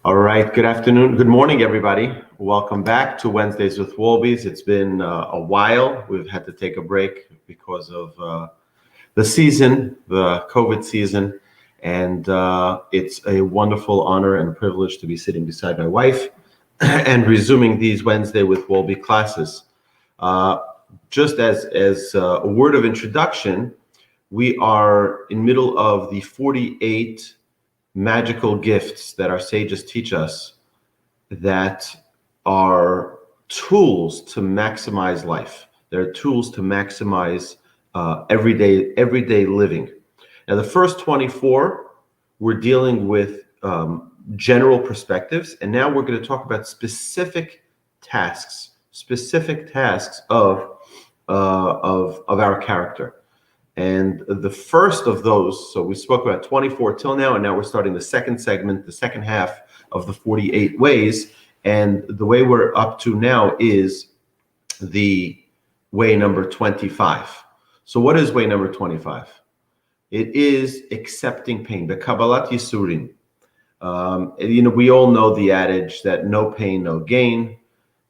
All right, good afternoon, good morning, everybody. Welcome back to Wednesdays with Wolbes. It's been a while. We've had to take a break because of the season, the COVID season, and it's a wonderful honor and privilege to be sitting beside my wife and resuming these Wednesday with Wolbe classes. Just as a word of introduction, we are in middle of the 48 magical gifts that our sages teach us that are tools to maximize life. They're tools to maximize everyday living. Now, the first 24, we're dealing with general perspectives, and now we're going to talk about specific tasks of our character. And the first of those, so we spoke about 24 till now, and now we're starting the second segment, the second half of the 48 ways. And the way we're up to now is the way number 25. So what is way number 25? It is accepting pain, the Kabbalat Yisurim. We all know the adage that no pain, no gain.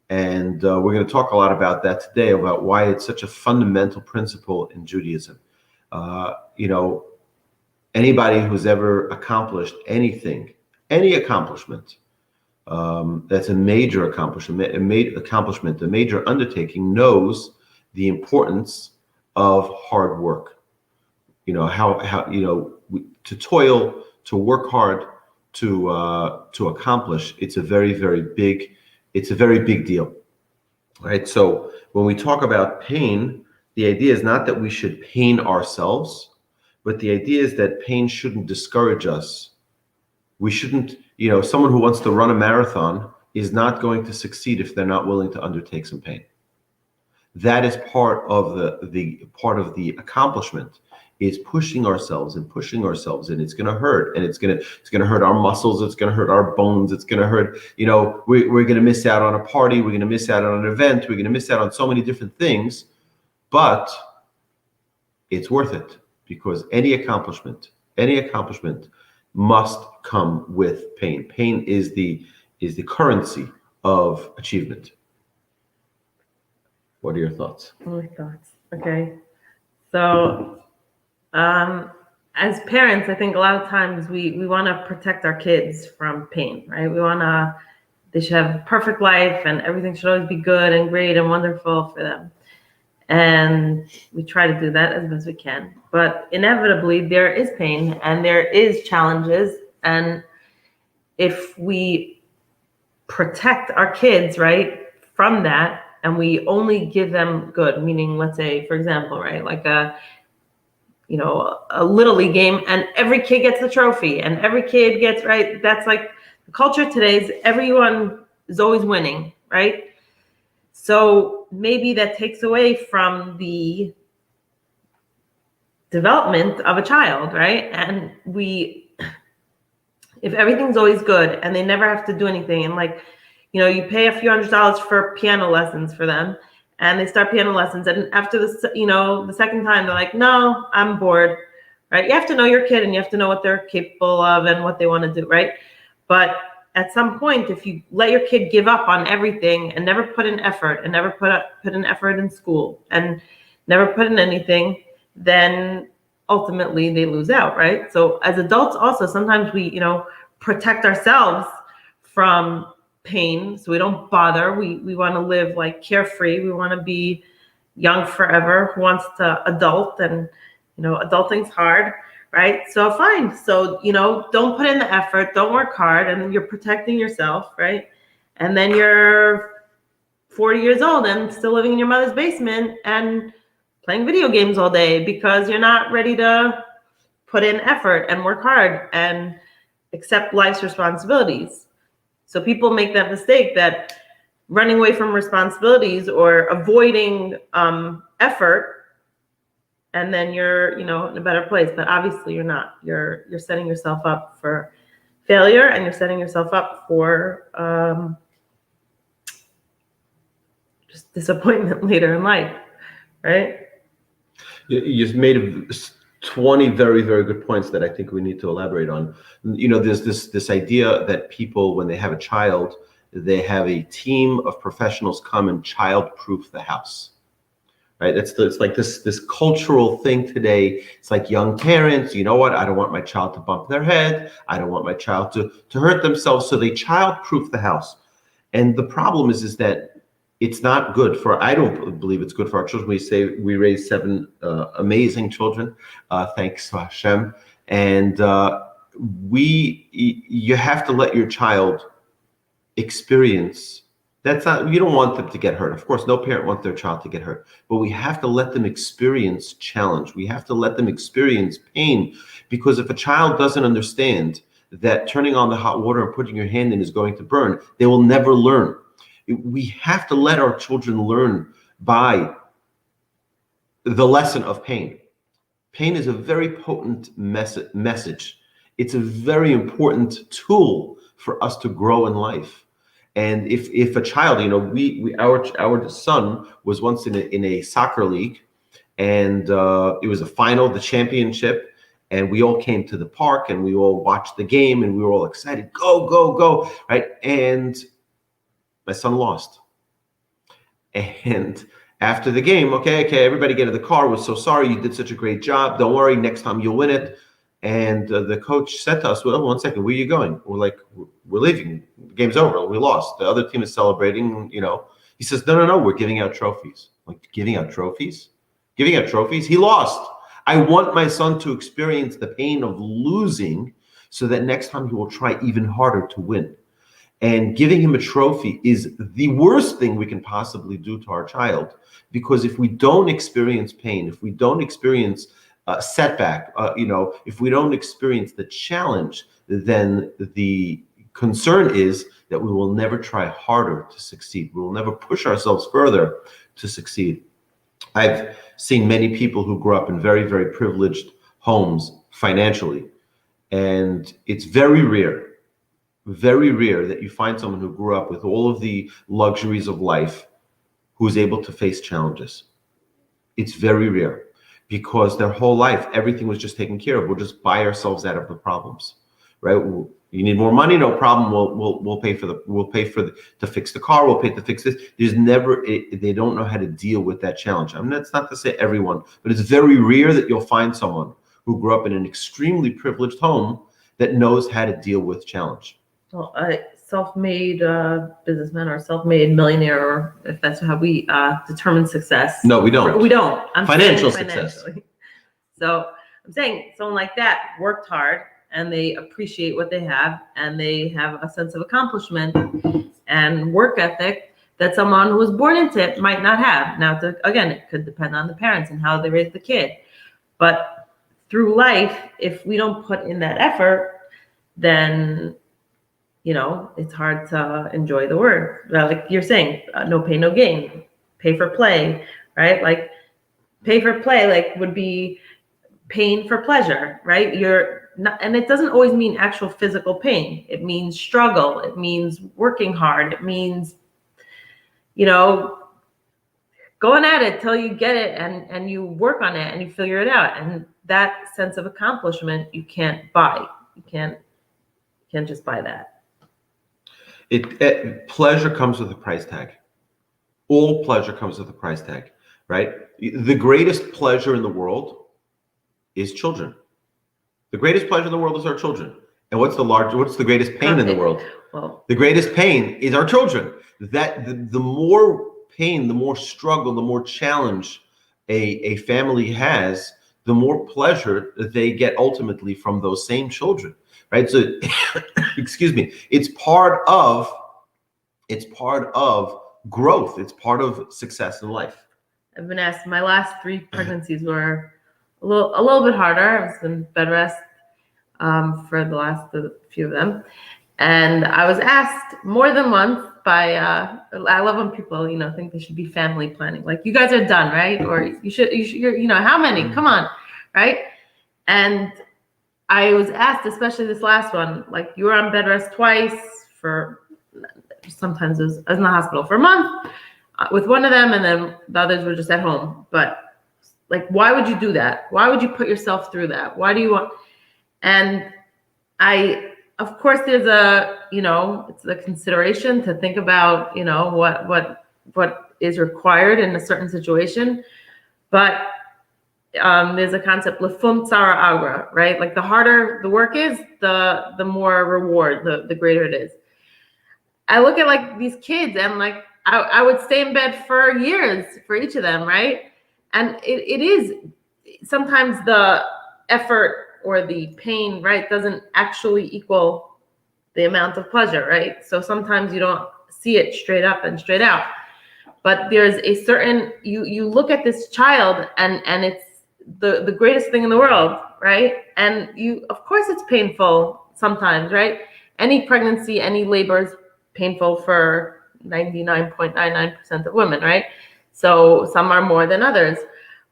And we're going to talk a lot about that today, about why it's such a fundamental principle in Judaism. Anybody who's ever accomplished anything, any accomplishment, that's a major accomplishment, a major undertaking, knows the importance of hard work. To toil, to work hard, to accomplish. It's a very, very big deal, right? So when we talk about pain, the idea is not that we should pain ourselves, but the idea is that pain shouldn't discourage us. We shouldn't, someone who wants to run a marathon is not going to succeed if they're not willing to undertake some pain. That is part of the accomplishment, is pushing ourselves, and it's going to hurt, and it's going to hurt our muscles, it's going to hurt our bones, it's going to hurt, we're going to miss out on a party, we're going to miss out on an event, we're going to miss out on so many different things. But it's worth it, because any accomplishment must come with pain. Pain is the currency of achievement. What are your thoughts? My thoughts. Okay. So, as parents, I think a lot of times we want to protect our kids from pain, right? They should have a perfect life, and everything should always be good and great and wonderful for them. And we try to do that as best we can. But inevitably, there is pain and there is challenges. And if we protect our kids, right, from that, and we only give them good, meaning, let's say, for example, right, like a Little League game, and every kid gets the trophy, and every kid gets, right, that's like the culture today is everyone is always winning, right? So maybe that takes away from the development of a child, right? And if everything's always good and they never have to do anything, and you pay a few $100s for piano lessons for them, and they start piano lessons, and after the second time they're like, no, I'm bored, right? You have to know your kid, and you have to know what they're capable of and what they want to do, right? But at some point, if you let your kid give up on everything and never put in effort, and never put in effort in school, and never put in anything, then ultimately they lose out, right? So as adults also, sometimes we, protect ourselves from pain, so we don't bother. We want to live carefree. We want to be young forever. Who wants to adult? And adulting's hard, right? So fine. So don't put in the effort. Don't work hard, and you're protecting yourself, right? And then you're 40 years old and still living in your mother's basement and playing video games all day because you're not ready to put in effort and work hard and accept life's responsibilities. So people make that mistake, that running away from responsibilities or avoiding effort, and then you're, in a better place. But obviously you're not. You're setting yourself up for failure, and you're setting yourself up for just disappointment later in life, right? You just made 20 very, very good points that I think we need to elaborate on. There's this idea that people, when they have a child, they have a team of professionals come and child-proof the house, right? It's like this cultural thing today. It's like young parents, you know what? I don't want my child to bump their head. I don't want my child to hurt themselves. So they child-proof the house. And the problem is that it's not good I don't believe it's good for our children. We raised 7 amazing children, thanks to Hashem. And you have to let your child experience. You don't want them to get hurt. Of course, no parent wants their child to get hurt, but we have to let them experience challenge. We have to let them experience pain, because if a child doesn't understand that turning on the hot water and putting your hand in is going to burn, they will never learn. We have to let our children learn by the lesson of pain. Pain is a very potent message. It's a very important tool for us to grow in life. And if a child, our son was once in a soccer league, and it was a final, the championship, and we all came to the park and we all watched the game and we were all excited, go, go, go, right? And my son lost. And after the game, okay, everybody get in the car. We're so sorry. You did such a great job. Don't worry. Next time you'll win it. And the coach said to us, well, 1 second, where are you going? We're like, we're leaving. The game's over. We lost. The other team is celebrating, He says, no, we're giving out trophies. Like, giving out trophies? Giving out trophies? He lost. I want my son to experience the pain of losing so that next time he will try even harder to win. And giving him a trophy is the worst thing we can possibly do to our child, because if we don't experience pain, if we don't experience setback, if we don't experience the challenge, then the concern is that we will never try harder to succeed. We will never push ourselves further to succeed. I've seen many people who grew up in very, very privileged homes financially, and it's very rare that you find someone who grew up with all of the luxuries of life who is able to face challenges. It's very rare, because their whole life, everything was just taken care of. We'll just buy ourselves out of the problems, right? You need more money, no problem. We'll pay to fix the car. We'll pay to fix this. They don't know how to deal with that challenge. I mean, that's not to say everyone, but it's very rare that you'll find someone who grew up in an extremely privileged home that knows how to deal with challenge. Well, a self-made businessman or self-made millionaire, or if that's how we determine success. No, we don't. We don't. I'm Financial saying success. Financially. So I'm saying someone like that worked hard, and they appreciate what they have, and they have a sense of accomplishment and work ethic that someone who was born into it might not have. Now, again, it could depend on the parents and how they raise the kid. But through life, if we don't put in that effort, then it's hard to enjoy the word. Like you're saying, no pain, no gain. Pay for play, right? Like pay for play, like would be pain for pleasure, right? And it doesn't always mean actual physical pain. It means struggle. It means working hard. It means, going at it till you get it, and you work on it and you figure it out. And that sense of accomplishment you can't buy. You can't just buy that. Pleasure comes with a price tag. All pleasure comes with a price tag, right? The greatest pleasure in the world is children. The greatest pleasure in the world is our children. And what's the greatest pain in the world? Well, the greatest pain is our children. That the more pain, the more struggle, the more challenge a family has, the more pleasure that they get ultimately from those same children. Right. So, excuse me, it's part of growth. It's part of success in life. I've been asked, my last 3 pregnancies were a little bit harder. I was in bed rest for the last few of them. And I was asked more than once by, I love when people, think they should be family planning. Like, you guys are done, right? Or you're how many? Come on, right? And I was asked, especially this last one, like, you were on bed rest twice for, sometimes I was in the hospital for a month with one of them, and then the others were just at home. But like, why would you do that? Why would you put yourself through that? Why do you want? And of course, there's it's a consideration to think about, what is required in a certain situation. But there's a concept, lefum tzara agra, right? Like the harder the work is, the more reward, the greater it is. I look at like these kids and like, I would stay in bed for years for each of them, right? And it is sometimes the effort or the pain, right, doesn't actually equal the amount of pleasure, right? So sometimes you don't see it straight up and straight out. But there's a certain, you look at this child and it's the greatest thing in the world, right? And of course it's painful sometimes, right? Any pregnancy, any labor is painful for 99.99% of women, right? So some are more than others,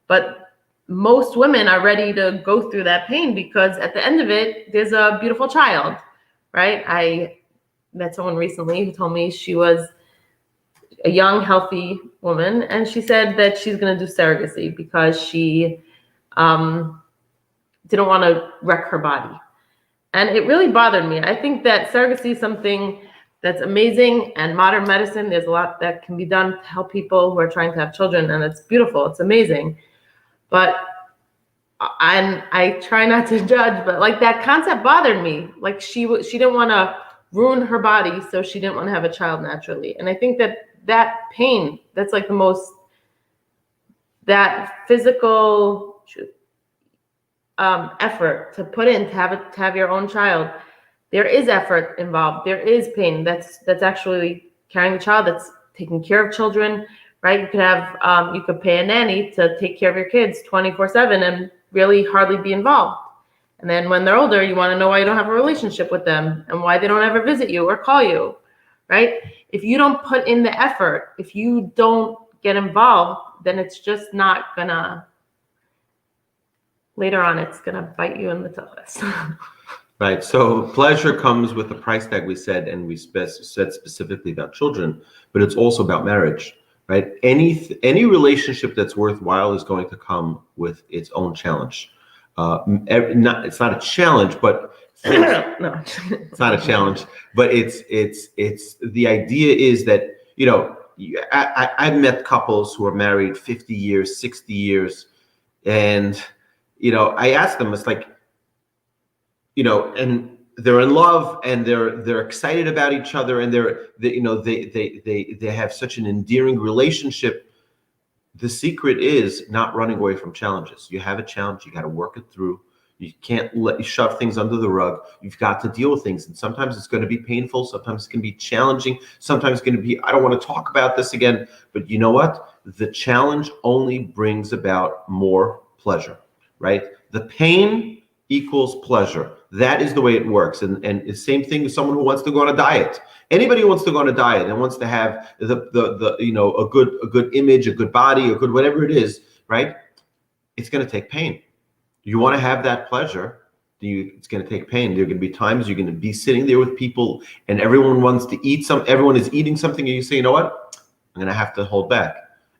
but most women are ready to go through that pain because at the end of it, there's a beautiful child, right? I met someone recently who told me she was a young, healthy woman, and she said that she's going to do surrogacy because she didn't want to wreck her body. And it really bothered me. I think that surrogacy is something that's amazing, and modern medicine, there's a lot that can be done to help people who are trying to have children, and it's beautiful, it's amazing. But I try not to judge, but like that concept bothered me. Like she didn't want to ruin her body, so she didn't want to have a child naturally. And I think that pain, that's like the most, that physical effort to put in to have your own child, there is effort involved. There is pain. That's actually carrying the child. That's taking care of children, right? You could pay a nanny to take care of your kids 24/7 and really hardly be involved. And then when they're older, you want to know why you don't have a relationship with them and why they don't ever visit you or call you, right? If you don't put in the effort, if you don't get involved, then it's just not gonna, later on, it's gonna bite you in the tuchus. Right. So pleasure comes with the price tag, we said, and we said specifically about children, but it's also about marriage, right? Any relationship that's worthwhile is going to come with its own challenge. It's not a challenge, but No. it's not a challenge, but it's the idea is that, I've met couples who are married 50 years, 60 years, and, I ask them, it's like, and they're in love and they're excited about each other and they have such an endearing relationship. The secret is not running away from challenges. You have a challenge, you got to work it through. You can't shove things under the rug. You've got to deal with things. And sometimes it's going to be painful. Sometimes it's going to be challenging. Sometimes it's going to be, I don't want to talk about this again. But you know what? The challenge only brings about more pleasure, right? The pain equals pleasure. That is the way it works. And the same thing with someone who wants to go on a diet. Anybody who wants to go on a diet and wants to have a good image, a good body, a good whatever it is, right? It's going to take pain. You want to have that pleasure, it's going to take pain. There are going to be times you're going to be sitting there with people and everyone wants to eat everyone is eating something and you say, you know what? I'm going to have to hold back.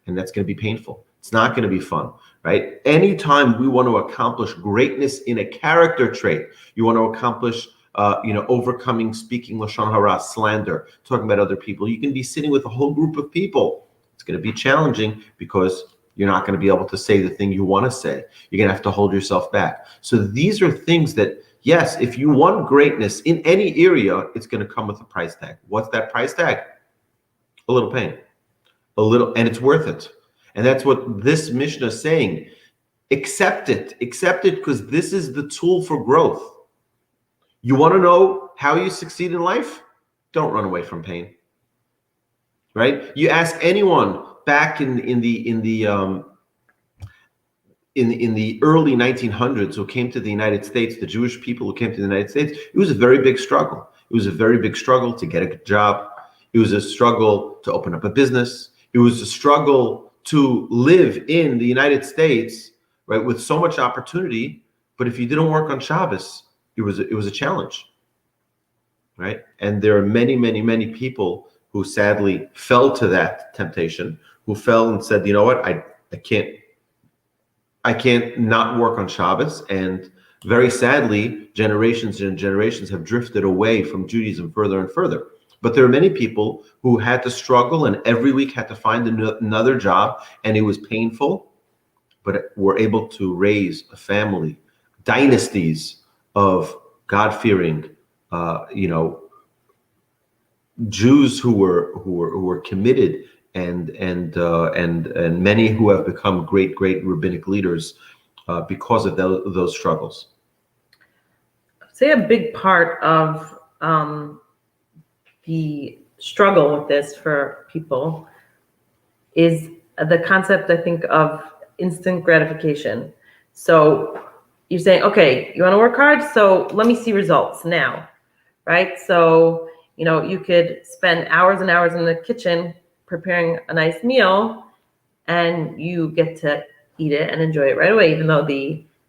And that's going to be painful. It's not going to be fun, right? Anytime we want to accomplish greatness in a character trait, you want to accomplish, overcoming speaking lashon hara, slander, talking about other people. You can be sitting with a whole group of people. It's going to be challenging because you're not going to be able to say the thing you want to say. You're going to have to hold yourself back. So these are things that, yes, if you want greatness in any area, it's going to come with a price tag. What's that price tag? A little pain, and it's worth it. And that's what this Mishnah is saying. Accept it because this is the tool for growth. You want to know how you succeed in life? Don't run away from pain, right? You ask anyone back in the early 1900s who came to the United States, the Jewish people who came to the United States, it was a very big struggle. It was a very big struggle to get a job. It was a struggle to open up a business. It was a struggle to live in the United States, right, with so much opportunity. But if you didn't work on Shabbos, it was a challenge, right? And there are many, many, many people who sadly fell to that temptation, who fell and said, you know what, I can't I can't not work on Shabbos. And very sadly, generations and generations have drifted away from Judaism further and further. But there are many people who had to struggle and every week had to find another job, and it was painful, but were able to raise a family, dynasties of God-fearing, Jews who were committed, and many who have become great rabbinic leaders because of those struggles. I'd say a big part of the struggle with this for people is the concept, I think, of instant gratification. So you're saying, okay, you want to work hard, so let me see results now, right? So, you could spend hours and hours in the kitchen preparing a nice meal, and you get to eat it and enjoy it right away, even though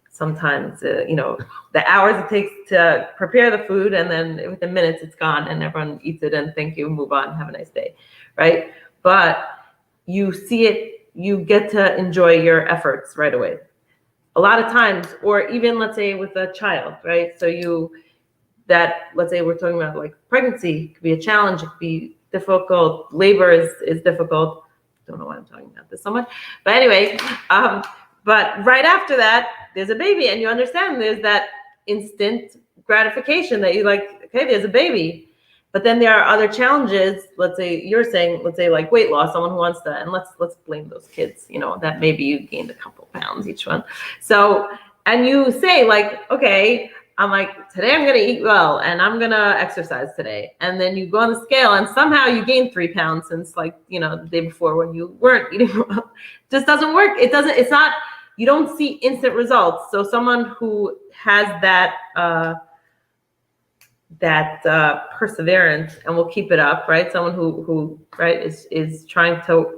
sometimes the hours it takes to prepare the food, and then within minutes it's gone and everyone eats it and thank you, move on, have a nice day, right? But you see it, you get to enjoy your efforts right away. A lot of times, or even let's say with a child, right? So let's say we're talking about like pregnancy, it could be a challenge, it could be difficult, labor is difficult. Don't know why I'm talking about this so much, but anyway, but right after that, there's a baby, and you understand there's that instant gratification that you like, okay, there's a baby. But then there are other challenges. Let's say like weight loss, someone who wants to, and let's blame those kids, that maybe you gained a couple pounds each one. So, and you say like, okay, I'm like, today I'm going to eat well and I'm going to exercise today. And then you go on the scale and somehow you gain 3 pounds since the day before when you weren't eating well. Just doesn't work. You don't see instant results. So someone who has that perseverance and will keep it up, right? Someone who right is trying to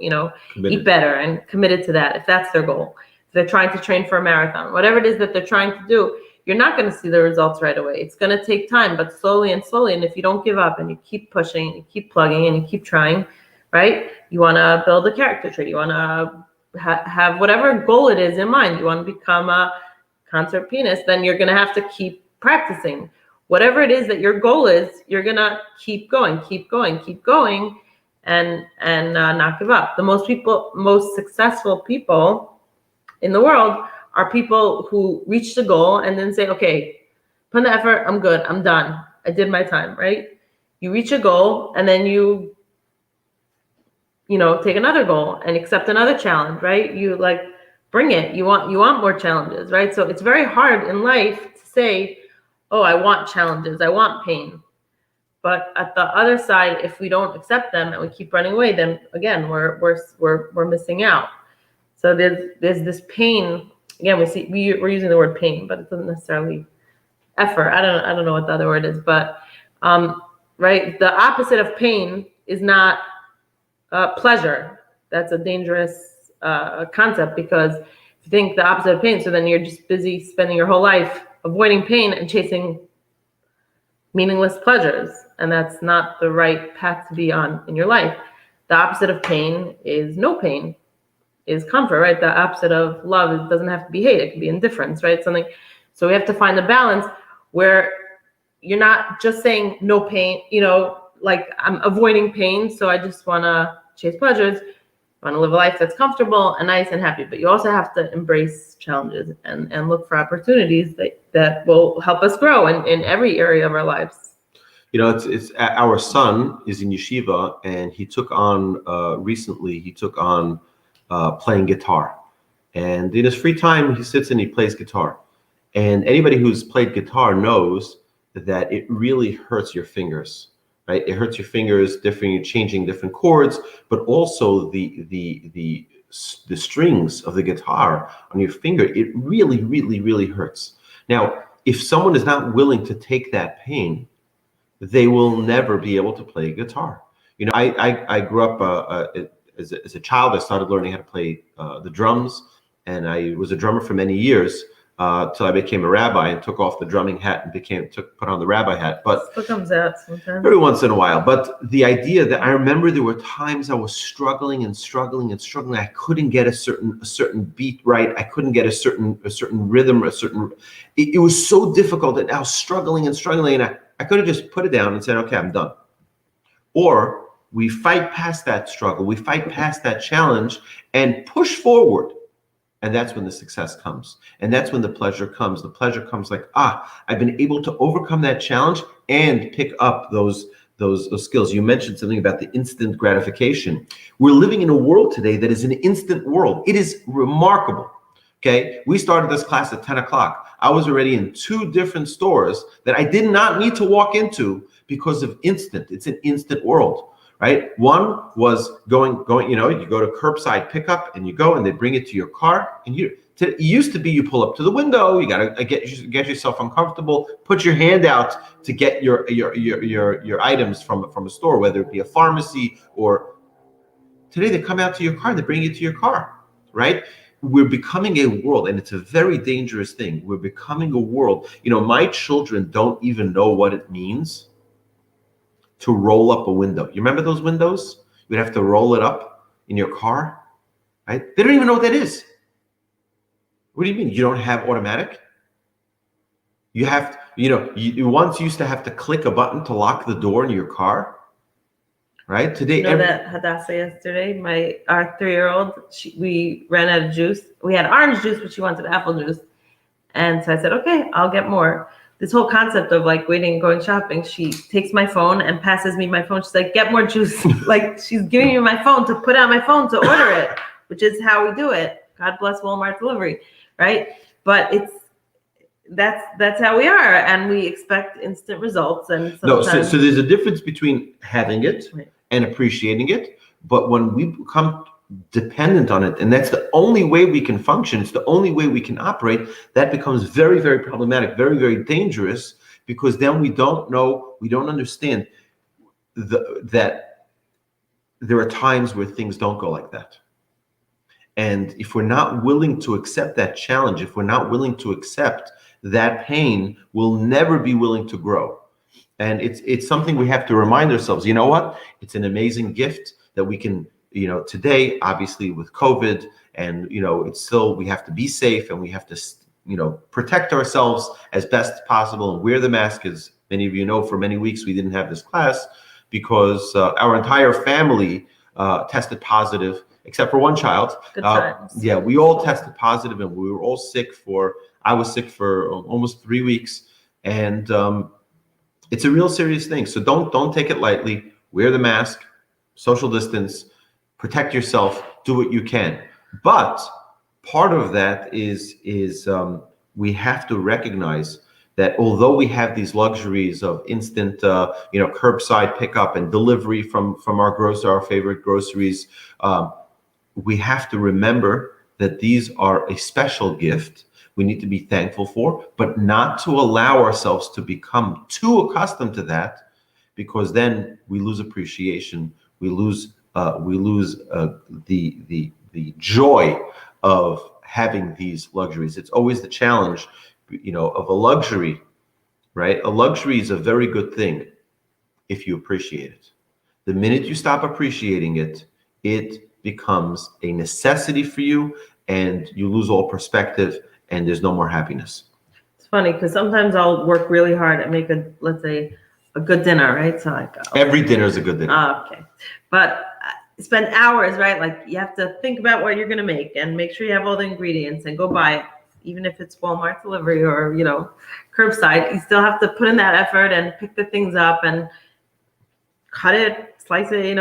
eat better and committed to that. If that's their goal, if they're trying to train for a marathon, whatever it is that they're trying to do, you're not going to see the results right away. It's going to take time, but slowly and slowly. And if you don't give up and you keep pushing, and you keep plugging, and you keep trying, right? You want to build a character trait. You want to have whatever goal it is in mind. You want to become a concert pianist, then you're going to have to keep practicing. Whatever it is that your goal is, you're going to keep going, and not give up. The most successful people in the world are people who reach the goal and then say, okay, put in the effort, I'm good, I'm done, I did my time, right? You reach a goal and then you take another goal and accept another challenge, right? You bring it, you want more challenges, right? So it's very hard in life to say, oh, I want challenges, I want pain. But at the other side, if we don't accept them and we keep running away, then again, we're missing out. So there's this pain. Again, we're using the word pain, but it doesn't necessarily effort. I don't know what the other word is, but right, the opposite of pain is not pleasure. That's a dangerous concept, because if you think the opposite of pain, so then you're just busy spending your whole life avoiding pain and chasing meaningless pleasures, and that's not the right path to be on in your life. The opposite of pain is no pain. Is comfort, right? The opposite of love, it doesn't have to be hate, it can be indifference, right? So we have to find a balance where you're not just saying no pain, like I'm avoiding pain, so I just want to chase pleasures. I want to live a life that's comfortable and nice and happy, but you also have to embrace challenges and look for opportunities that will help us grow in every area of our lives. It's our son is in yeshiva, and he took on recently playing guitar, and in his free time he sits and he plays guitar. And anybody who's played guitar knows that it really hurts your fingers, right? It hurts your fingers, changing different chords, but also the strings of the guitar on your finger, it really hurts. Now, if someone is not willing to take that pain, they will never be able to play guitar. I grew up as a child. I started learning how to play the drums, and I was a drummer for many years. till I became a rabbi and took off the drumming hat and put on the rabbi hat. But It comes out sometimes. every once in a while. But the idea that I remember there were times I was struggling. I couldn't get a certain beat right. I couldn't get a certain rhythm, it was so difficult that I was struggling, and I could have just put it down and said, okay, I'm done. Or we fight past that struggle, we fight past that challenge and push forward. And that's when the success comes. And that's when the pleasure comes. The pleasure comes like, I've been able to overcome that challenge and pick up those skills. You mentioned something about the instant gratification. We're living in a world today that is an instant world. It is remarkable. Okay, we started this class at 10 o'clock. I was already in 2 different stores that I did not need to walk into because of instant. It's an instant world. Right? One was going, you go to curbside pickup and you go and they bring it to your car. And it used to be you pull up to the window, you got to get yourself uncomfortable, put your hand out to get your items from a store, whether it be a pharmacy or today they come out to your car, they bring it to your car, right? We're becoming a world, and it's a very dangerous thing. We're becoming a world. My children don't even know what it means to roll up a window. You remember those windows? You'd have to roll it up in your car, right? They don't even know what that is. What do you mean? You don't have automatic? You have, you once used to have to click a button to lock the door in your car, right? Today, that Hadassah yesterday, our 3-year-old, we ran out of juice. We had orange juice, but she wanted apple juice. And so I said, okay, I'll get more. This whole concept of like waiting and going shopping, she takes my phone and passes me my phone. She's like, get more juice. Like she's giving me my phone to put on my phone to order it, which is how we do it. God bless Walmart delivery, right? But that's how we are, and we expect instant results. And sometimes, so there's a difference between having it and appreciating it. But when we become dependent on it, and that's the only way we can function, it's the only way we can operate, that becomes very, very problematic, very, very dangerous, because then we don't understand that there are times where things don't go like that. And if we're not willing to accept that challenge, if we're not willing to accept that pain, we'll never be willing to grow. And it's something we have to remind ourselves, you know what? It's an amazing gift that we can, today, obviously with COVID, and, it's still, we have to be safe and we have to, protect ourselves as best possible and wear the mask. As many of you know, for many weeks, we didn't have this class because our entire family tested positive, except for one child. Good times. Yeah, we all tested positive, and we were all I was sick for almost 3 weeks. And it's a real serious thing. So don't take it lightly. Wear the mask, social distance, protect yourself, do what you can. But part of that is we have to recognize that although we have these luxuries of instant, curbside pickup and delivery from our favorite groceries, we have to remember that these are a special gift we need to be thankful for, but not to allow ourselves to become too accustomed to that, because then we lose appreciation. We lose the joy of having these luxuries. It's always the challenge, of a luxury, right? A luxury is a very good thing if you appreciate it. The minute you stop appreciating it, it becomes a necessity for you, and you lose all perspective, and there's no more happiness. It's funny because sometimes I'll work really hard and make let's say a good dinner, right? So like every dinner is a good dinner. Okay, but spend hours, right? Like you have to think about what you're gonna make and make sure you have all the ingredients and go buy it, even if it's Walmart delivery or curbside. You still have to put in that effort and pick the things up and cut it, slice it,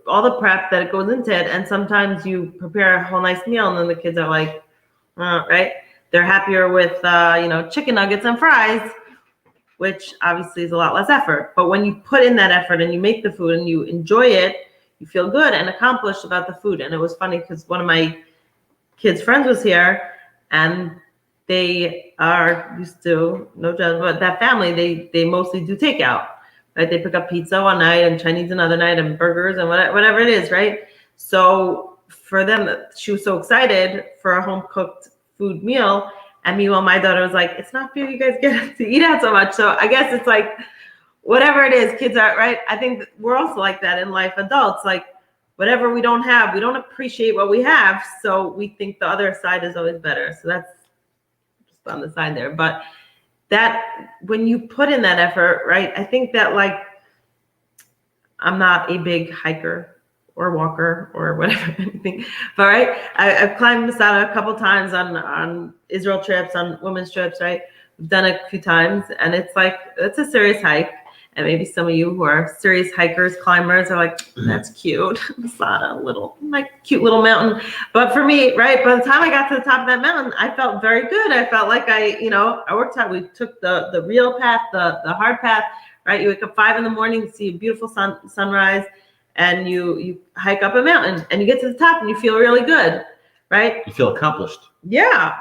all the prep that it goes into it. And sometimes you prepare a whole nice meal and then the kids are like, right? They're happier with, chicken nuggets and fries, which obviously is a lot less effort. But when you put in that effort and you make the food and you enjoy it, you feel good and accomplished about the food. And it was funny because one of my kids' friends was here, and they are used to, no judgment, but that family, they mostly do takeout. Right? They pick up pizza one night and Chinese another night and burgers and whatever it is, right? So for them, she was so excited for a home-cooked food meal, And meanwhile, my daughter was like, it's not fair you guys get to eat out so much. So I guess it's like, whatever it is, kids are, right? I think we're also like that in life, adults, like whatever we don't have, we don't appreciate what we have. So we think the other side is always better. So that's just on the side there. But that, when you put in that effort, right? I think that, like, I'm not a big hiker or walker or whatever, anything. But right, I've climbed Masada a couple times on Israel trips, on women's trips, right? We've done it a few times, and it's like, it's a serious hike. And maybe some of you who are serious hikers, climbers are like, that's cute. Masada, like cute little mountain. But for me, right, by the time I got to the top of that mountain, I felt very good. I felt like I worked out. We took the real path, the hard path, right? You wake up 5 a.m, see a beautiful sunrise, and you hike up a mountain, and you get to the top and you feel really good, right? You feel accomplished. Yeah.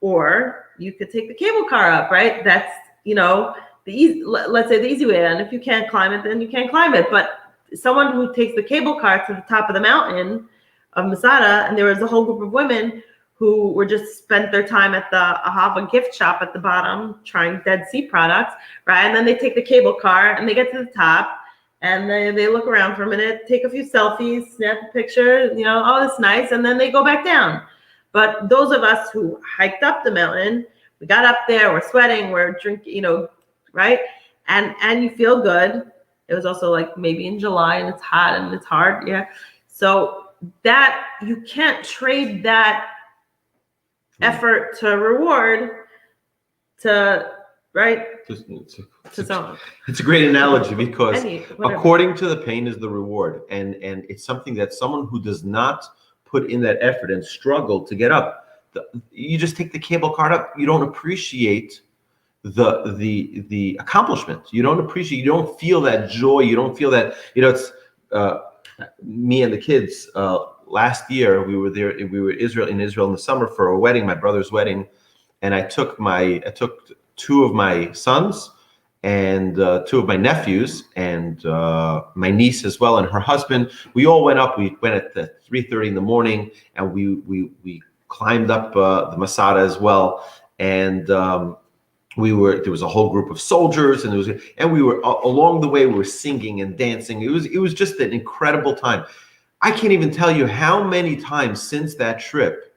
Or you could take the cable car up, right? That's, let's say the easy way. And if you can't climb it, then you can't climb it. But someone who takes the cable car to the top of the mountain of Masada, and there was a whole group of women who were just spent their time at the Zehava gift shop at the bottom trying Dead Sea products, right? And then they take the cable car and they get to the top, and they look around for a minute, take a few selfies, snap a picture, oh, that's nice, and then they go back down. But those of us who hiked up the mountain, we got up there, we're sweating, we're drinking, right? And you feel good. It was also like maybe in July, and it's hot and it's hard. Yeah. So that, you can't trade that effort to reward to, right? It's a great analogy, because according to the pain is the reward. And it's something that someone who does not put in that effort and struggle to get up, you just take the cable car up, you don't appreciate the accomplishment. You don't feel that joy. You don't feel that, it's me and the kids, last year we were in Israel in the summer for a wedding, my brother's wedding. And I took 2 of my sons and 2 of my nephews and my niece as well, and her husband. We all went up. We went at 3:30 in the morning, and we climbed up the Masada as well. And there was a whole group of soldiers, and we were along the way, we were singing and dancing. It was just an incredible time. I can't even tell you how many times since that trip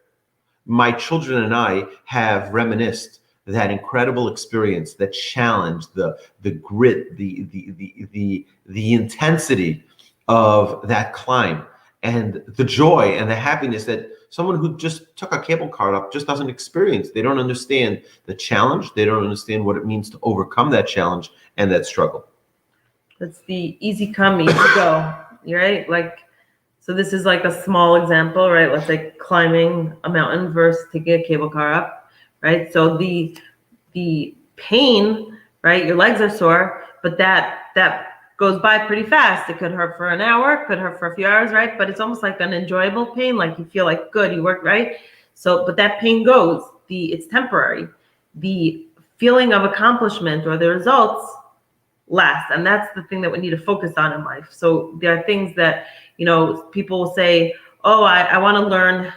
my children and I have reminisced that incredible experience, that challenge, the grit, the intensity of that climb, and the joy and the happiness that someone who just took a cable car up just doesn't experience. They don't understand the challenge. They don't understand what it means to overcome that challenge and that struggle. That's the easy come, easy go. You're right. Like, so this is like a small example, right? Let's say climbing a mountain versus taking a cable car up, right? So the pain, right? Your legs are sore, but that goes by pretty fast. It could hurt for an hour, could hurt for a few hours, right? But it's almost like an enjoyable pain, like you feel like good, you worked, right? So, but that pain goes, it's temporary. The feeling of accomplishment or the results last. And that's the thing that we need to focus on in life. So there are things that, people will say, oh, I want to learn,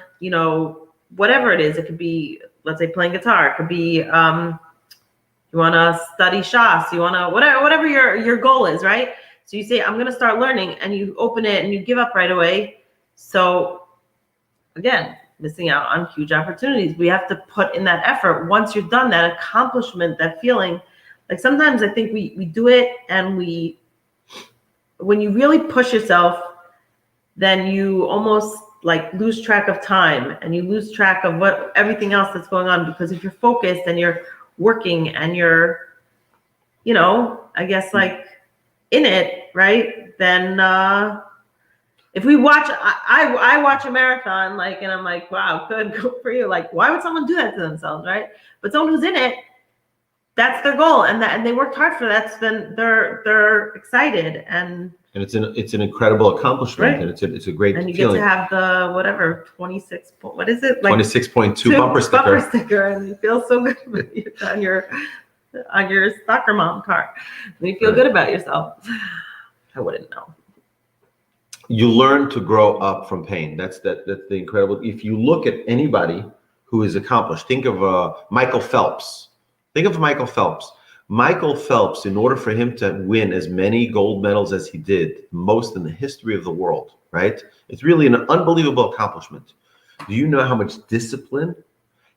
whatever it is. It could be, let's say, playing guitar. It could be, you want to study Shas, you want to, whatever your goal is, right? So you say, I'm going to start learning, and you open it and you give up right away. So again, missing out on huge opportunities. We have to put in that effort. Once you've done that accomplishment, that feeling, like sometimes I think we do it, and when you really push yourself, then you almost like lose track of time, and you lose track of everything else that's going on, because if you're focused and you're working and you're, I guess like in it, right? Then if we watch, I watch a marathon, like, and I'm like, wow, good for you. Like, why would someone do that to themselves, right? But someone who's in it, that's their goal, and they worked hard for that. So then they're excited, and it's an incredible accomplishment, right? And it's a great and you feeling. Get to have the whatever 26, what is it, like 26.2 bumper sticker, and you feel so good on your soccer mom car. And you feel good about yourself. I wouldn't know. You learn to grow up from pain. That's the incredible. If you look at anybody who is accomplished. Think of Michael Phelps. Think of Michael Phelps. Michael Phelps, in order for him to win as many gold medals as he did, most in the history of the world, right? It's really an unbelievable accomplishment. Do you know how much discipline,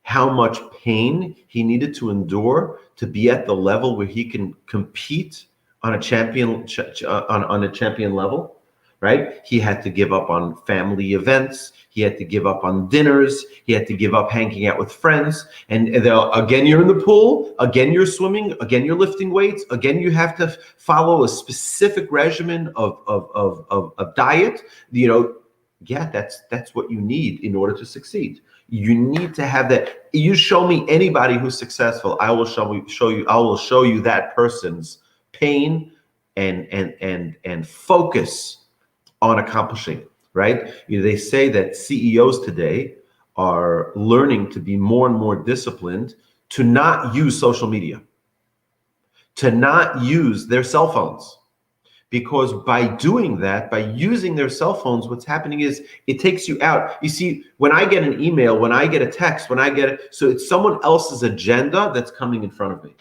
how much pain he needed to endure to be at the level where he can compete on a champion level, right? He had to give up on family events. He had to give up on dinners. He had to give up hanging out with friends. And again, you're in the pool. Again, you're swimming. Again, you're lifting weights. Again, you have to follow a specific regimen of diet. Yeah, that's what you need in order to succeed. You need to have that. You show me anybody who's successful, I will show you that person's pain and focus on accomplishing, right? They say that CEOs today are learning to be more and more disciplined to not use social media, to not use their cell phones. Because by doing that, by using their cell phones, what's happening is it takes you out. You see, when I get an email, when I get a text, so it's someone else's agenda that's coming in front of me,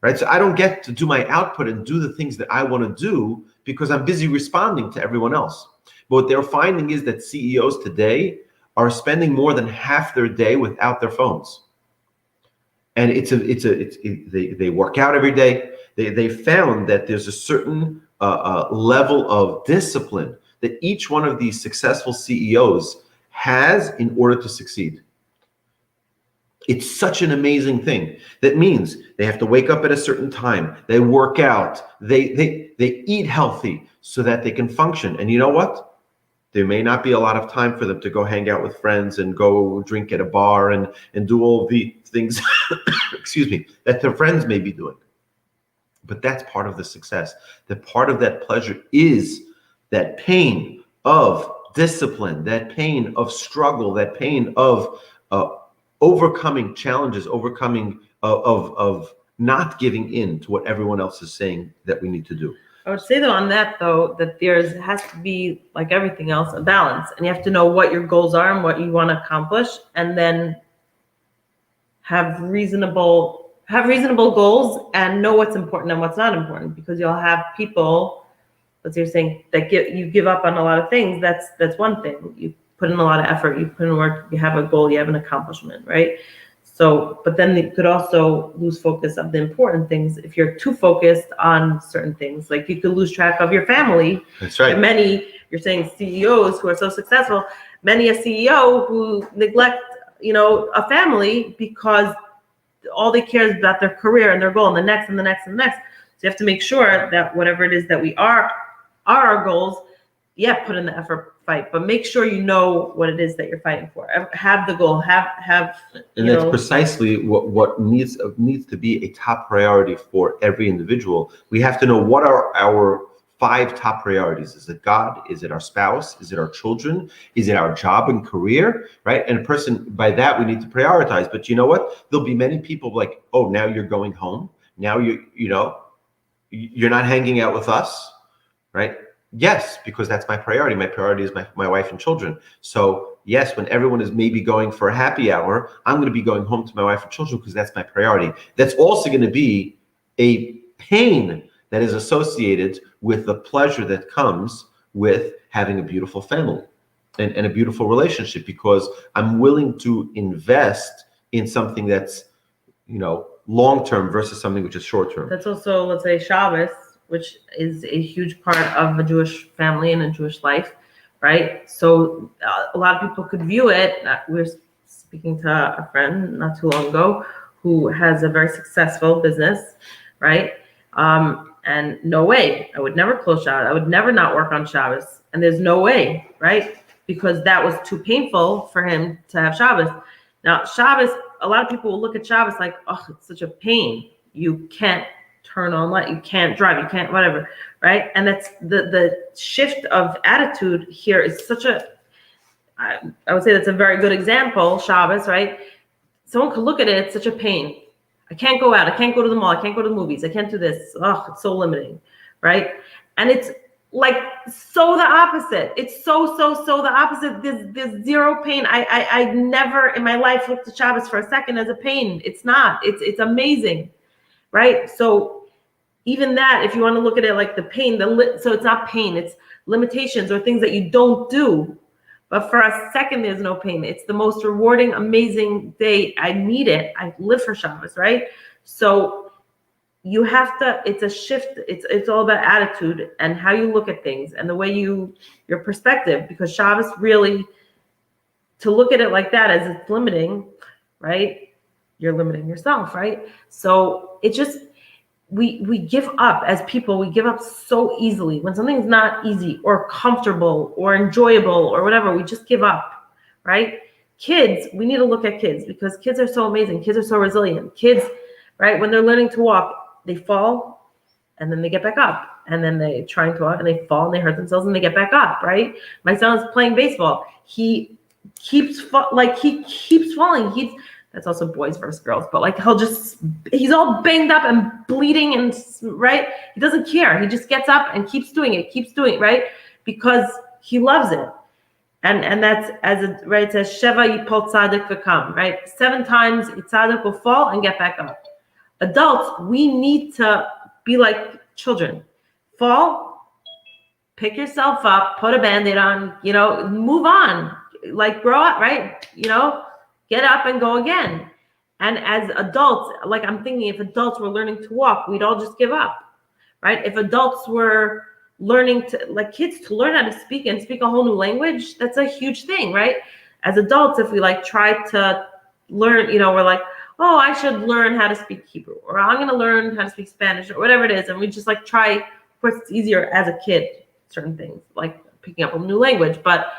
right? So I don't get to do my output and do the things that I want to do because I'm busy responding to everyone else. But what they're finding is that CEOs today are spending more than half their day without their phones. And they work out every day. They found that there's a certain level of discipline that each one of these successful CEOs has in order to succeed. It's such an amazing thing. That means they have to wake up at a certain time. They work out. They eat healthy so that they can function. And you know what? There may not be a lot of time for them to go hang out with friends and go drink at a bar and do all the things, excuse me, that their friends may be doing. But that's part of the success. That part of that pleasure is that pain of discipline, that pain of struggle, that pain of overcoming challenges, overcoming of not giving in to what everyone else is saying that we need to do. I would say though on that though, that has to be, like everything else, a balance. And you have to know what your goals are and what you want to accomplish, and then have reasonable goals and know what's important and what's not important, because you'll have people, as you're saying, that you give up on a lot of things. That's one thing. You put in a lot of effort, you put in work, you have a goal, you have an accomplishment, right? So, but then you could also lose focus of the important things if you're too focused on certain things. Like you could lose track of your family. That's right. And you're saying CEOs who are so successful, many a CEO who neglect, a family because all they care is about their career and their goal and the next and the next and the next. So you have to make sure that whatever it is that we are our goals, put in the effort, fight, but make sure you know what it is that you're fighting for. Have the goal, have. And that's precisely what needs to be a top priority for every individual. We have to know what are our 5 top priorities. Is it God? Is it our spouse? Is it our children? Is it our job and career? Right? And a person, by that, we need to prioritize. But you know what? There'll be many people like, oh, now you're going home. Now you're not hanging out with us, right? Yes, because that's my priority. My priority is my wife and children. So yes, when everyone is maybe going for a happy hour, I'm going to be going home to my wife and children because that's my priority. That's also going to be a pain that is associated with the pleasure that comes with having a beautiful family and a beautiful relationship, because I'm willing to invest in something that's, long-term versus something which is short-term. That's also, let's say, Shabbos, which is a huge part of a Jewish family and a Jewish life, right? So a lot of people could view it. We're speaking to a friend not too long ago who has a very successful business, right? And no way, I would never close Shabbos. I would never not work on Shabbos. And there's no way, right? Because that was too painful for him to have Shabbos. Now, Shabbos, a lot of people will look at Shabbos like, oh, it's such a pain. You can't turn on light, you can't drive, you can't whatever, right? And that's the shift of attitude here is I would say that's a very good example, Shabbos, right? Someone could look at it, it's such a pain. I can't go out, I can't go to the mall, I can't go to the movies, I can't do this. Oh, it's so limiting, right? And it's like so the opposite. It's so the opposite. There's zero pain. I never in my life looked at Shabbos for a second as a pain. It's not. It's amazing, right? So even that, if you want to look at it like the pain, so it's not pain. It's limitations or things that you don't do. But for a second, there's no pain. It's the most rewarding, amazing day. I need it. I live for Shabbos, right? So you have to, it's a shift. It's all about attitude and how you look at things and the way your perspective, because Shabbos really, to look at it like that as it's limiting, right? You're limiting yourself, right? So it just, we give up as people. We give up so easily when something's not easy or comfortable or enjoyable or whatever. We just give up, right? Kids, we need to look at kids because kids are so amazing. Kids are so resilient. Kids, right? When they're learning to walk, they fall and then they get back up, and then they try to walk and they fall and they hurt themselves and they get back up, right? My son's playing baseball. He keeps falling. That's also boys versus girls, but like he's all banged up and bleeding and right. He doesn't care. He just gets up and keeps doing it, right? Because he loves it. And that's right. It says Sheva Yipol Tzadik V'Kam, right? 7 times Tzadik will fall and get back up. Adults, we need to be like children. Fall, pick yourself up, put a Band-Aid on, move on, like grow up, right? Get up and go again. And as adults, like I'm thinking, if adults were learning to walk, we'd all just give up, right? If adults were learning to, like kids, to learn how to speak and speak a whole new language, that's a huge thing, right? As adults, if we like try to learn, we're like, oh, I should learn how to speak Hebrew, or I'm going to learn how to speak Spanish, or whatever it is. And we just like try, of course, it's easier as a kid, certain things like picking up a new language, but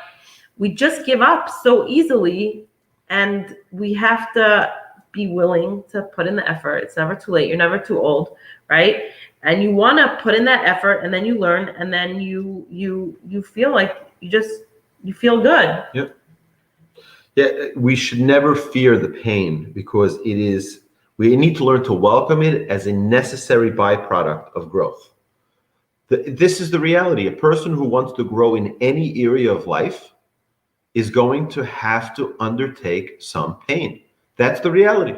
we just give up so easily. And we have to be willing to put in the effort. It's never too late. You're never too old, right? And you want to put in that effort, and then you learn, and then you feel like you feel good. Yep. Yeah, we should never fear the pain because we need to learn to welcome it as a necessary byproduct of growth. This is the reality. A person who wants to grow in any area of life is going to have to undertake some pain. That's the reality,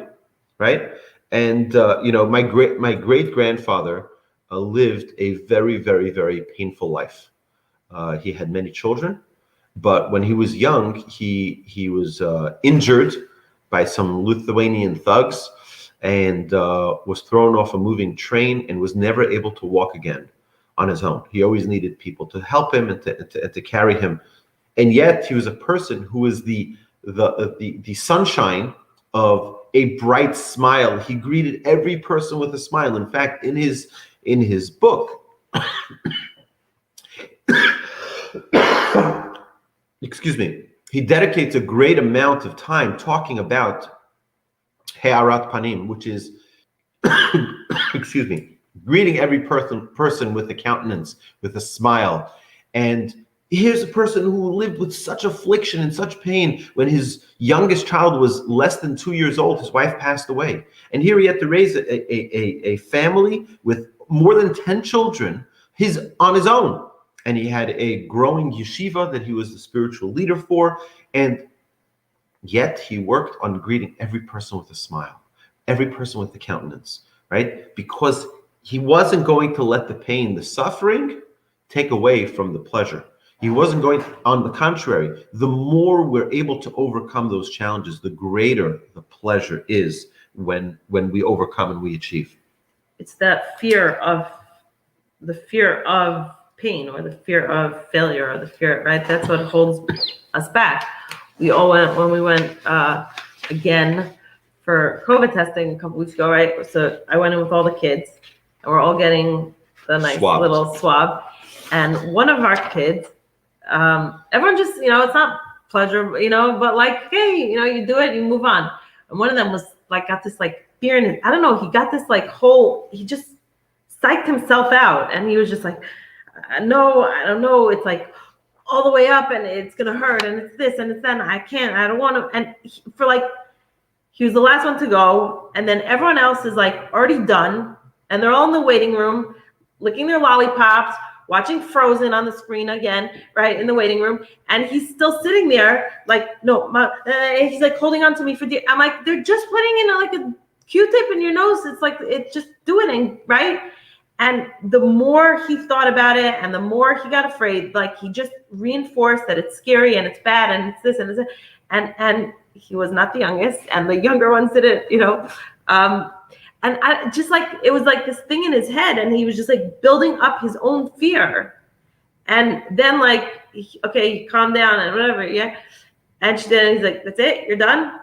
right? And my great grandfather lived a very, very, very painful life. He had many children, but when he was young, he was injured by some Lithuanian thugs and was thrown off a moving train and was never able to walk again on his own. He always needed people to help him and to carry him. And yet he was a person who was the sunshine of a bright smile. He greeted every person with a smile. In fact, in his book, excuse me, he dedicates a great amount of time talking about He'arat Panim, which is, excuse me, greeting every person with a countenance, with a smile. And here's a person who lived with such affliction and such pain. When his youngest child was less than 2 years old, his wife passed away. And here he had to raise a family with more than 10 children on his own. And he had a growing yeshiva that he was the spiritual leader for. And yet he worked on greeting every person with a smile, every person with a countenance, right? Because he wasn't going to let the pain, the suffering, take away from the pleasure. He wasn't going to, on the contrary, the more we're able to overcome those challenges, the greater the pleasure is when we overcome and we achieve. It's that fear of pain or the fear of failure or the fear, right? That's what holds us back. We all went, when we went again for COVID testing a couple weeks ago, right? So I went in with all the kids and we're all getting the nice little swab. And one of our kids, everyone just, it's not pleasure, but like, hey, you do it, you move on. And one of them was like, got this like fear in it. I don't know. He got this like he just psyched himself out. And he was just like, no, I don't know. It's like all the way up and it's going to hurt. And it's this and it's that. And I don't want to. And he was the last one to go. And then everyone else is like already done. And they're all in the waiting room, licking their lollipops watching Frozen on the screen again, right, in the waiting room. And he's still sitting there like, no, Mom, he's like holding on to me for the, I'm like, they're just putting in like a Q-tip in your nose. It's like, it just do it, right? And the more he thought about it and the more he got afraid, like he just reinforced that it's scary and it's bad and it's this and this. And he was not the youngest, and the younger ones did it, and I just like, it was like this thing in his head, and he was just like building up his own fear. And then like, okay, calm down and whatever, yeah. And he's like, that's it, you're done?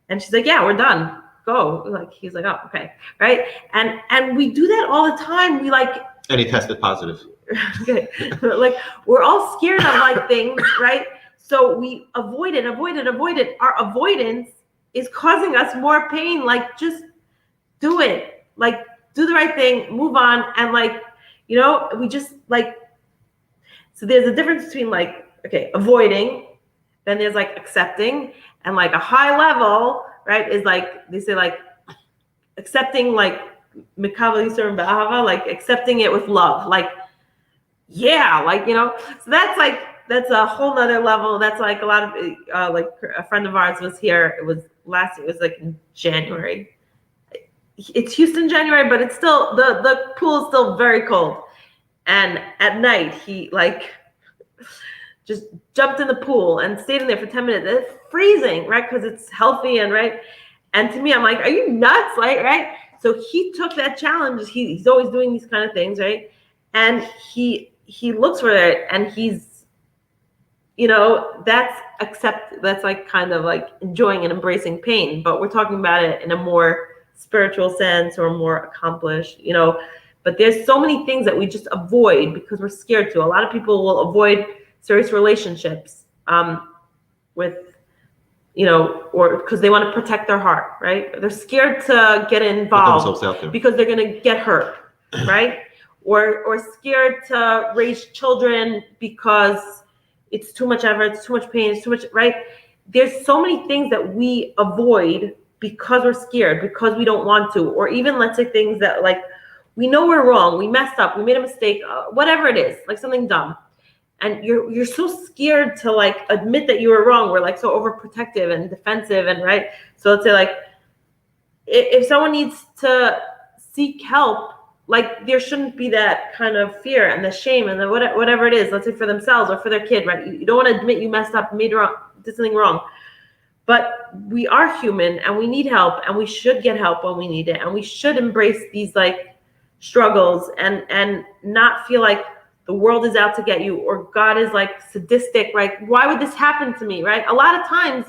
And she's like, yeah, we're done. Go. Like, he's like, oh, okay, right? And we do that all the time. We like, and he tested positive. Okay. Like, we're all scared of like things, right? So we avoid it. Our avoidance is causing us more pain. Like, just do it. Like, do the right thing, move on. And like, we just like, so there's a difference between like, okay, avoiding, then there's like accepting, and like a high level, right, is like, they say like accepting, like mikabel yisur and b'ahava, like accepting it with love, like, yeah, like, so that's a whole nother level. That's like a lot of like a friend of ours was here. It was like in January. It's Houston January, but it's still, the pool is still very cold. And at night he like just jumped in the pool and stayed in there for 10 minutes. It's freezing, right? Because it's healthy and right. And to me, I'm like, are you nuts? Like, right? So he took that challenge. He's always doing these kind of things, right? And he looks for it, and he's, that's like kind of like enjoying and embracing pain. But we're talking about it in a more spiritual sense or more accomplished, but there's so many things that we just avoid because we're scared to. A lot of people will avoid serious relationships with, or because they want to protect their heart, right? They're scared to get involved because they're going to get hurt, right? Or scared to raise children because it's too much effort, it's too much pain, it's too much, right? There's so many things that we avoid because we're scared, because we don't want to, or even let's say things that like, we know we're wrong, we messed up, we made a mistake, whatever it is, like something dumb. And you're so scared to like admit that you were wrong. We're like so overprotective and defensive, and right. So let's say like, if someone needs to seek help, like there shouldn't be that kind of fear and the shame and the whatever it is, let's say for themselves or for their kid, right? You don't want to admit you messed up, did something wrong. But we are human and we need help, and we should get help when we need it. And we should embrace these like struggles and not feel like the world is out to get you, or God is like sadistic, right? Why would this happen to me, right? A lot of times,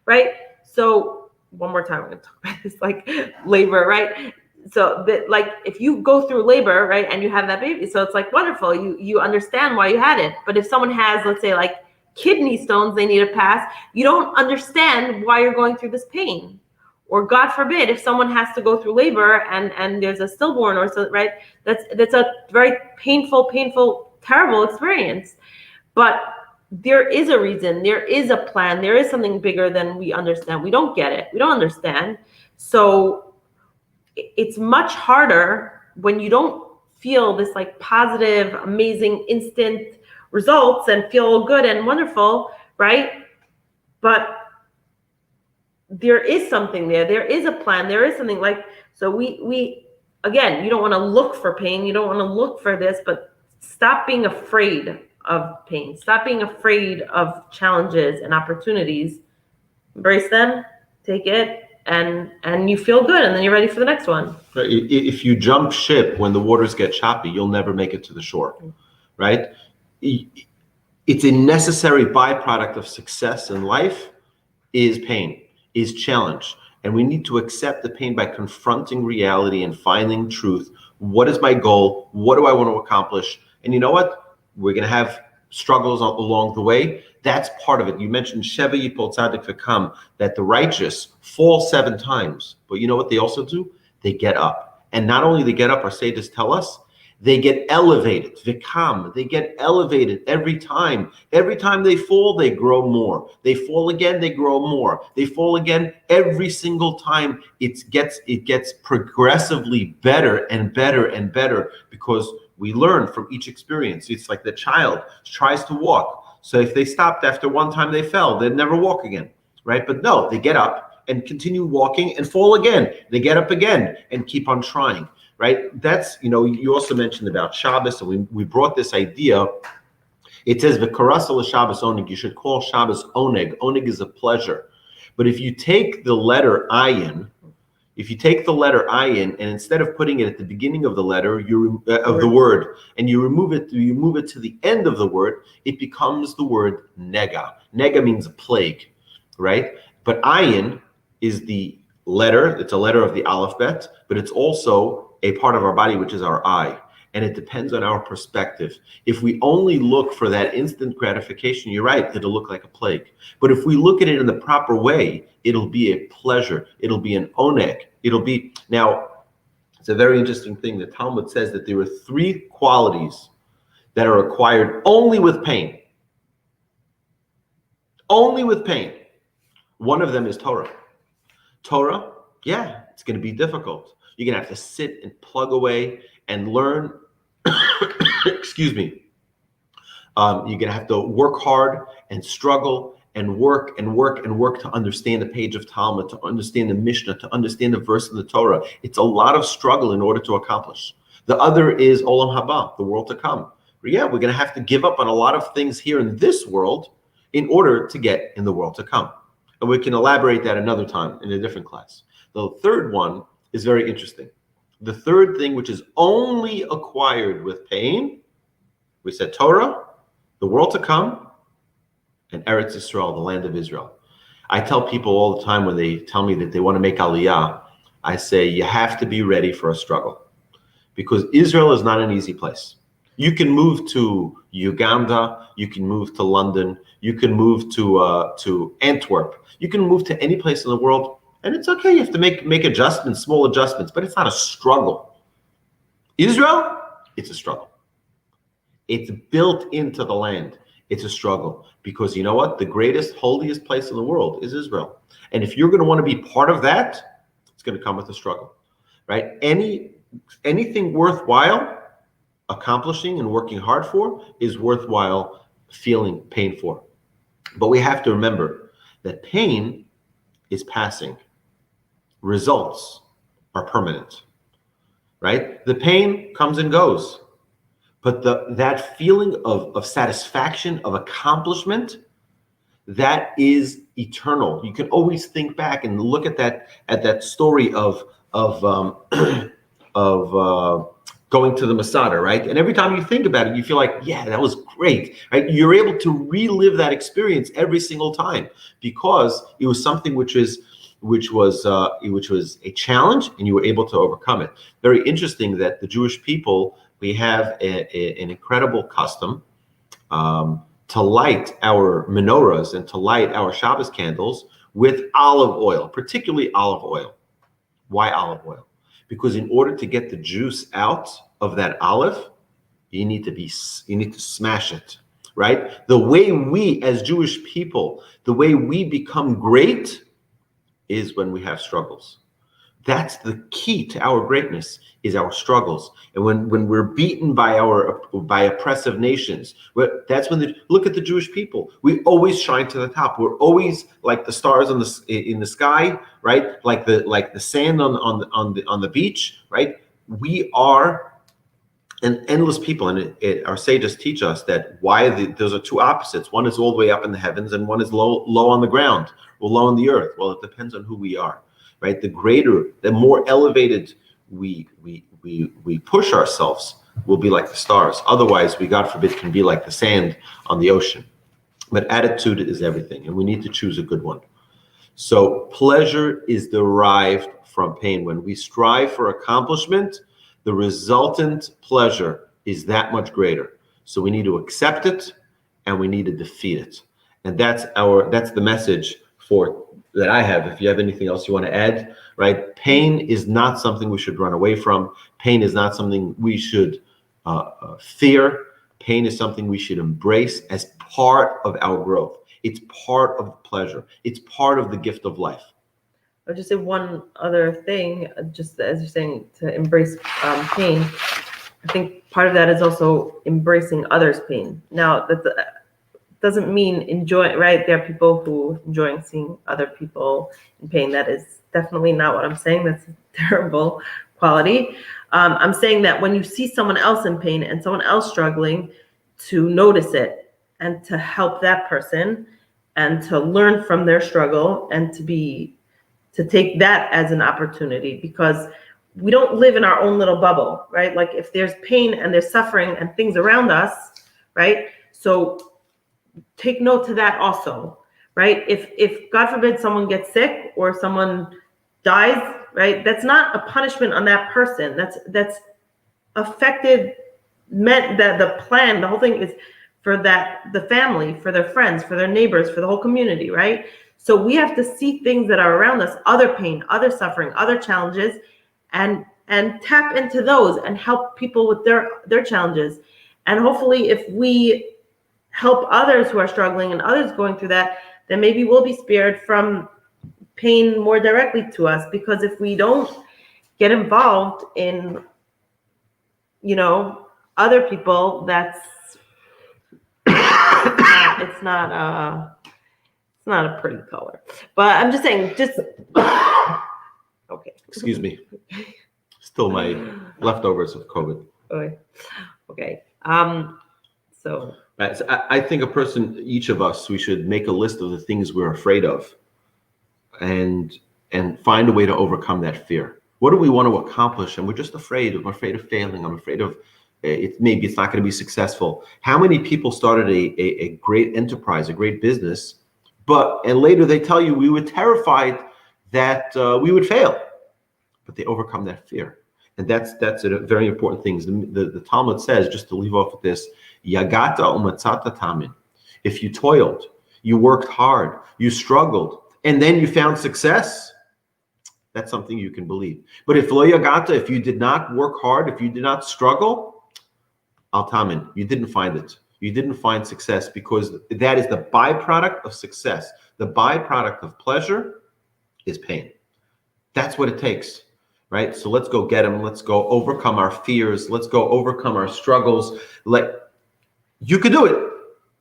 right? So one more time, we're going to talk about this, like labor, right? So that like, if you go through labor, right, and you have that baby, so it's like wonderful. You understand why you had it. But if someone has, let's say like kidney stones, they need a pass, you don't understand why you're going through this pain. Or God forbid, if someone has to go through labor and there's a stillborn or so, right? That's a very painful, terrible experience. But there is a reason, there is a plan, there is something bigger than we understand. We don't get it. We don't understand. So it's much harder when you don't feel this like positive, amazing, instant results and feel good and wonderful, right? But there is something there. There is a plan. There is something like, so we again, you don't want to look for pain. You don't want to look for this, but stop being afraid of pain. Stop being afraid of challenges and opportunities. Embrace them, take it, and you feel good, and then you're ready for the next one. Right. If you jump ship when the waters get choppy, you'll never make it to the shore, right? It's a necessary byproduct of success in life is pain, is challenge. And we need to accept the pain by confronting reality and finding truth. What is my goal? What do I want to accomplish? And you know what? We're going to have struggles along the way. That's part of it. You mentioned Sheva Yipol Tzadik V'Kam, that the righteous fall 7 times. But you know what they also do? They get up. And not only they get up, our sages tell us, they get elevated. V'Kam, they get elevated every time. Every time they fall, they grow more. They fall again, they grow more. They fall again. Every single time, it gets progressively better and better and better, because We learn from each experience. It's like the child tries to walk. So if they stopped after one time they fell, they'd never walk again, right? But no, they get up and continue walking and fall again. They get up again and keep on trying, right? That's, you also mentioned about Shabbos, and we brought this idea. It says, V'karasa l'Shabbos oneg, you should call Shabbos oneg. Oneg is a pleasure. But if you take the letter ayin, and instead of putting it at the beginning of the letter, of the word, and you move it to the end of the word, it becomes the word nega. Nega means a plague, right? But ayin is the letter. It's a letter of the alphabet, but it's also a part of our body, which is our eye. And it depends on our perspective. If we only look for that instant gratification, you're right, it'll look like a plague. But if we look at it in the proper way, it'll be a pleasure. It'll be an oneg. Now, it's a very interesting thing. The Talmud says that there are 3 qualities that are acquired only with pain. Only with pain. One of them is Torah. Torah, yeah, it's going to be difficult. You're going to have to sit and plug away and learn. Excuse me. You're going to have to work hard and struggle and work to understand the page of Talmud, to understand the Mishnah, to understand the verse in the Torah. It's a lot of struggle in order to accomplish. The other is Olam Haba, the world to come. Yeah, we're going to have to give up on a lot of things here in this world in order to get in the world to come. And we can elaborate that another time in a different class. The third one is very interesting. The third thing, which is only acquired with pain, we said Torah, the world to come, and Eretz Yisrael, the land of Israel. I tell people all the time when they tell me that they want to make Aliyah, I say you have to be ready for a struggle, because Israel is not an easy place. You can move to Uganda, you can move to London, you can move to Antwerp, you can move to any place in the world, and it's okay. You have to make adjustments, small adjustments, but it's not a struggle. Israel, it's a struggle. It's built into the land. It's a struggle, because you know what? The greatest, holiest place in the world is Israel. And if you're going to want to be part of that, it's going to come with a struggle, right? Anything worthwhile accomplishing and working hard for is worthwhile feeling pain for. But we have to remember that pain is passing. Results are permanent, right? The pain comes and goes. But that feeling of satisfaction, of accomplishment, that is eternal. You can always think back and look at that story of going to the Masada, right? And every time you think about it, you feel like, yeah, that was great, right? You're able to relive that experience every single time, because it was something which was a challenge, and you were able to overcome it. Very interesting that the Jewish people, we have an incredible custom to light our menorahs and to light our Shabbos candles with olive oil, particularly olive oil. Why olive oil? Because in order to get the juice out of that olive, you need to smash it, right? The way we as Jewish people, the way we become great is when we have struggles. That's the key to our greatness, is our struggles. And when we're beaten by oppressive nations, that's when look at the Jewish people. We always shine to the top. We're always like the stars in the sky, right? Like the sand on the beach, right? We are an endless people, and our sages teach us that those are two opposites. One is all the way up in the heavens, and one is low on the ground, or low on the earth. Well, it depends on who we are. Right, the more elevated we push ourselves, we'll be like the stars. Otherwise, we, God forbid, can be like the sand on the ocean. But attitude is everything, and we need to choose a good one. So pleasure is derived from pain. When we strive for accomplishment, the resultant pleasure is that much greater. So we need to accept it, and we need to defeat it. And that's the message that I have. If you have anything else you want to add, right? Pain is not something we should run away from. Pain is not something we should fear. Pain is something we should embrace as part of our growth. It's part of the pleasure. It's part of the gift of life. I'll just say one other thing, just as you're saying, to embrace pain. I think part of that is also embracing others' pain. Now, that doesn't mean enjoy, right? There are people who enjoy seeing other people in pain. That is definitely not what I'm saying. That's a terrible quality. I'm saying that when you see someone else in pain and someone else struggling, to notice it and to help that person and to learn from their struggle and to take that as an opportunity, because we don't live in our own little bubble, right? Like if there's pain and there's suffering and things around us, right? So take note to that also, right? If God forbid someone gets sick or someone dies, right? That's not a punishment on that person. That's affected, meant that the plan, the whole thing is for the family, for their friends, for their neighbors, for the whole community, right? So we have to see things that are around us, other pain, other suffering, other challenges, and tap into those and help people with their challenges. And hopefully if we help others who are struggling and others going through that, then maybe we'll be spared from pain more directly to us. Because if we don't get involved in, other people, it's not a pretty color. But I'm just saying, okay. Excuse me. Still my leftovers of COVID. Okay. So. Right. So I think each of us, we should make a list of the things we're afraid of, and find a way to overcome that fear. What do we want to accomplish? And we're just afraid. I'm afraid of failing. I'm afraid of maybe it's not going to be successful. How many people started a great enterprise, a great business, and later they tell you we were terrified that we would fail, but they overcome that fear. And that's a very important thing. The Talmud says, just to leave off with this, Yagata umatzata tamin. If you toiled, you worked hard, you struggled, and then you found success, that's something you can believe. But if lo yagata, if you did not work hard, if you did not struggle, al tamin, you didn't find it. You didn't find success, because that is the byproduct of success. The byproduct of pleasure is pain. That's what it takes. Right? So let's go get them. Let's go overcome our fears. Let's go overcome our struggles. You could do it.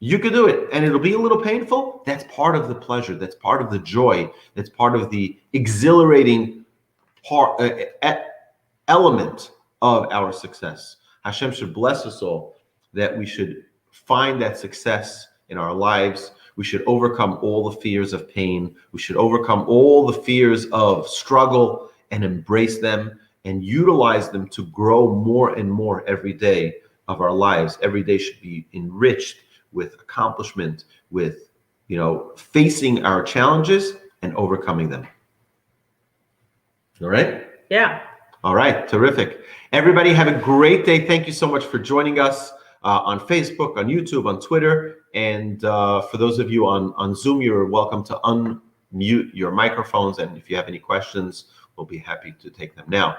You could do it. And it'll be a little painful. That's part of the pleasure. That's part of the joy. That's part of the exhilarating element of our success. Hashem should bless us all, that we should find that success in our lives. We should overcome all the fears of pain. We should overcome all the fears of struggle and embrace them and utilize them to grow more and more every day of our lives. Every day should be enriched with accomplishment, with, facing our challenges and overcoming them. All right? Yeah. All right. Terrific. Everybody have a great day. Thank you so much for joining us on Facebook, on YouTube, on Twitter. And for those of you on Zoom, you're welcome to unmute your microphones. And if you have any questions, we'll be happy to take them now.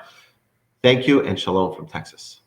Thank you, and shalom from Texas.